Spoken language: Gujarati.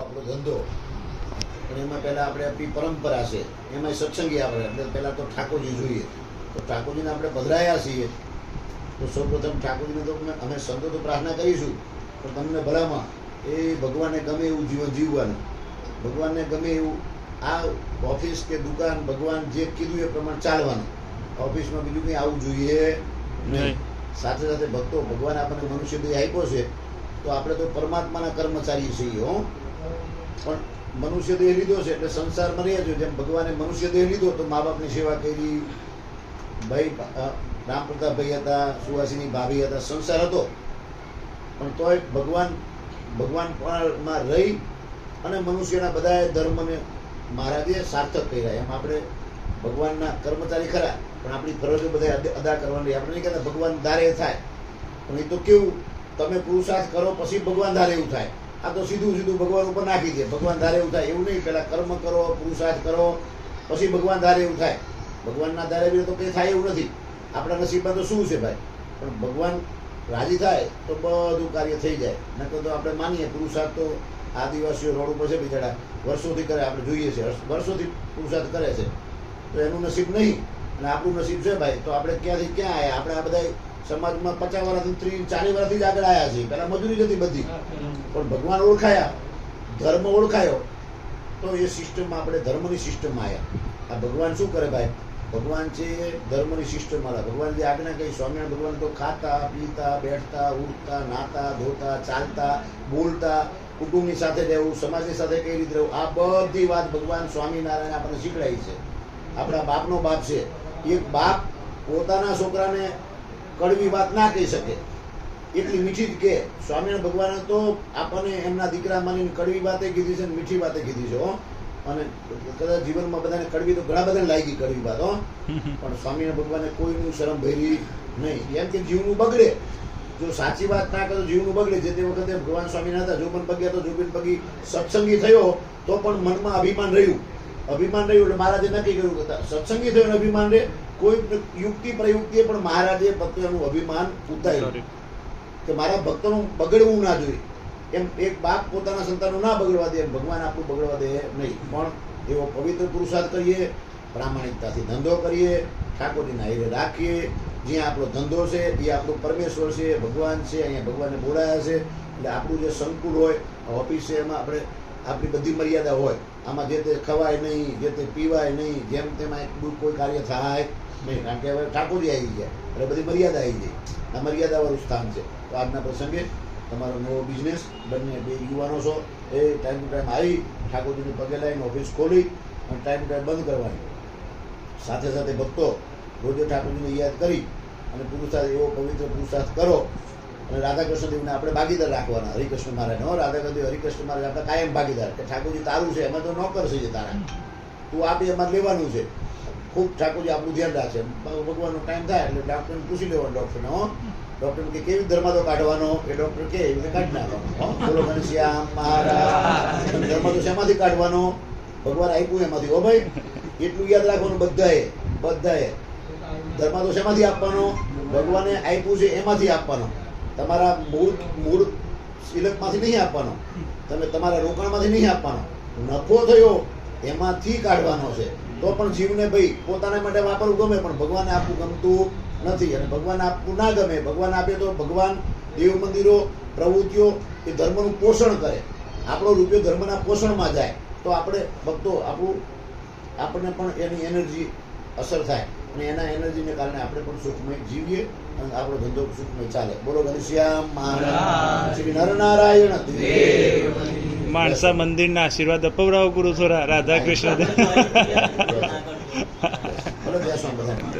આપણો ધંધો, પણ એમાં પહેલાં આપણે આપણી પરંપરા છે, એમાં સત્સંગી આપણે એટલે પહેલાં તો ઠાકોરજી જોઈએ. તો ઠાકોરજીને આપણે પધરાયા છીએ, તો સૌપ્રથમ ઠાકોરજીને તો અમે સંતો તો પ્રાર્થના કરીશું, પણ તમને ભલામાં એ ભગવાનને ગમે એવું જીવન જીવવાનું, ભગવાનને ગમે એવું આ ઓફિસ કે દુકાન ભગવાન જે કીધું એ પ્રમાણે ચાલવાનું. ઓફિસમાં બીજું કંઈ આવવું જોઈએ નહીં. સાથે સાથે ભક્તો, ભગવાન આપણને મનુષ્ય દેહ આપ્યો છે, તો આપણે તો પરમાત્માના કર્મચારી છીએ. પણ મનુષ્ય દેહ લીધો છે એટલે સંસારમાં રહીએ છીએ. જેમ ભગવાને મનુષ્ય દેહ લીધો તો મા બાપની સેવા કરી, ભાઈ રામ પ્રતાપભાઈ હતા, સુવાસીની ભાભી હતા, સંસાર હતો, પણ તોય ભગવાનમાં રહી અને મનુષ્યના બધા ધર્મને મહારાજે સાર્થક કર્યા. એમ આપણે ભગવાનના કર્મચારી ખરા, પણ આપણી ફરજો બધા અદા કરવાની. આપણે નહીં કહેતા ભગવાન ધારે થાય, પણ એ તો કેવું, તમે પુરુષાર્થ કરો પછી ભગવાન ધારે એવું થાય. આ તો સીધું સીધું ભગવાન ઉપર નાખી દે, ભગવાન ધારે એવું થાય એવું નહીં. પહેલાં કર્મ કરો, પુરુષાર્થ કરો, પછી ભગવાન ધારે એવું થાય. ભગવાનના ધારે બી તો કંઈ થાય એવું નથી. આપણા નસીબમાં તો શું છે ભાઈ, પણ ભગવાન રાજી થાય તો બધું કાર્ય થઈ જાય. નકર તો આપણે માનીએ પુરુષાર્થ તો આદિવાસીઓ રોડ ઉપર છે બિચારા, વર્ષોથી કરે, આપણે જોઈએ છે વર્ષોથી પુરુષાર્થ કરે છે, તો એનું નસીબ નહીં અને આપણું નસીબ છે ભાઈ. તો આપણે ક્યાંથી ક્યાં આવ્યા? આપણે આ બધા સમાજમાં 50 વર્ષથી 30-40 વર્ષથી જ આગળ આવ્યા છીએ. પહેલાં મજૂરી જ હતી બધી, પણ ભગવાન ઓળખાયા, ધર્મ ઓળખાયો, તો એ સિસ્ટમમાં આપણે ધર્મની સિસ્ટમમાં આવ્યા. આ ભગવાન શું કરે ભાઈ? ભગવાન છે ધર્મની સિસ્ટમમાં. ભગવાન જે આજ્ઞા કહી, સ્વામિનારાયણ ભગવાન તો ખાતા પીતા બેઠતા ઉઠતા નાતા ધોતા ચાલતા બોલતા, કુટુંબની સાથે રહેવું, સમાજની સાથે કઈ રીતે રહેવું, આ બધી વાત ભગવાન સ્વામિનારાયણ આપણને શીખડાવી છે. આપણા બાપનો બાપ છે. એક બાપ પોતાના છોકરાને કડવી વાત ના કહી શકે, એટલી મીઠી જ કે. સ્વામિનારાયણ ભગવાને તો આપણને એમના દીકરા માનીને કડવી વાતે કીધી છે, મીઠી વાતે કીધી છે. અને કદાચ જીવનમાં બધાને કડવી તો ઘણા બધાને લાગી કડવી વાત, પણ સ્વામિનારાયણ ભગવાને કોઈનું શરમ ભરી નહીં. એમ કે જીવનું બગડે, જો સાચી વાત ના કરે તો જીવનું બગડે. જે તે વખતે ભગવાન સ્વામિનારાયણ હતા, જોબન પગ્યા તો જોબન પગી સત્સંગી થયો તો પણ મનમાં અભિમાન રહ્યું એટલે મહારાજે નક્કી કર્યું કે સત્સંગી થયો અભિમાન રહે. કોઈ યુક્તિ પ્રયુક્તિએ પણ મહારાજે ભક્તોનું અભિમાન ઉતાર્યું કે મારા ભક્તોનું બગડવું ના જોઈએ. એમ એક બાપ પોતાના સંતાનનું ના બગડવા દે, એમ ભગવાન આપણું બગડવા દે નહીં. પણ એવો પવિત્ર પુરુષાર્થ કરીએ, પ્રામાણિકતાથી ધંધો કરીએ, ઠાકોરજીના હારે રાખીએ. જ્યાં આપણો ધંધો છે એ આપણું પરમેશ્વર છે, ભગવાન છે, અહીંયા ભગવાનને બોલાયા છે. એટલે આપણું જે સંકુલ હોય, ઓફિસ છે, એમાં આપણે આપણી બધી મર્યાદા હોય. આમાં જે તે ખવાય નહીં, જે તે પીવાય નહીં, જેમ તેમાં કોઈ કાર્ય થાય નહીં, કારણ કે હવે ઠાકોરજી આવી ગયા એટલે બધી મર્યાદા આવી જાય. આ મર્યાદાવાળું સ્થાન છે. તો આજના પ્રસંગે તમારો નવો બિઝનેસ, બંને બે યુવાનો છો, એ ટાઈમ ટુ ટાઈમ આવી ઠાકોરજીને પગે લાવીને ઓફિસ ખોલી અને ટાઈમ ટુ ટાઈમ બંધ કરવાની. સાથે સાથે ભક્તો રોજે ઠાકોરજીને યાદ કરી અને પુરુષાર્થ એવો પવિત્ર પુરુષાર્થ કરો. અને રાધાકૃષ્ણ દેવને આપણે ભાગીદાર રાખવાના. હરિકૃષ્ણ મહારાજ રાધાકૃષ્ણ દેવ હરિકૃષ્ણ મહારાજ આપણે કાયમ ભાગીદાર, કે ઠાકોરજી તારું છે, એમાં તો નોકર છે તારા, તું આપે એમાં લેવાનું છે. ખૂબ ઠાકોરજી આપણું ધ્યાન રાખશે. ભગવાનનો ટાઈમ થાય એટલે ડૉક્ટરને પૂછી લેવાનું, ડૉક્ટરને ડૉક્ટરને કે કેવી ધર્માદો કાઢવાનો, એ ડૉક્ટર કે એવી રીતે કાઢી નાખવાનો. બોલો ઘનશ્યામ મહારાજ. ધર્માદો શેમાંથી કાઢવાનો? ભગવાન આપ્યું એમાંથી. હો ભાઈ, એટલું યાદ રાખવાનું બધાએ. ધર્માદો શેમાંથી આપવાનો? ભગવાને આપ્યું છે એમાંથી આપવાનો. તમારા મૂળ સિલકમાંથી નહીં આપવાનો, તમે તમારા રોકાણમાંથી નહીં આપવાનો. નફો થયો એમાંથી કાઢવાનો છે. તો પણ જીવને ભાઈ પોતાના માટે વાપરવું ગમે, પણ ભગવાનને આપવું ગમતું નથી. અને ભગવાન આપવું ના ગમે. ભગવાન આપે તો ભગવાન દેવ મંદિરો પ્રવૃત્તિઓ એ ધર્મનું પોષણ કરે. આપણો રૂપિયો ધર્મના પોષણમાં જાય તો આપણે ભક્તો આપણને પણ એની એનર્જી અસર થાય અને એના એનર્જીને કારણે આપણે પણ સુખમય જીવીએ અને આપણો ધંધો સુખમય ચાલે. બોલો ઘનશ્યામ મહારાજ શ્રી નરનારાયણ દેવ. માણસા મંદિરના આશીર્વાદ અપવરાવો ગુરુ થોડા રાધા કૃષ્ણ. ભલે જય સ્વામી.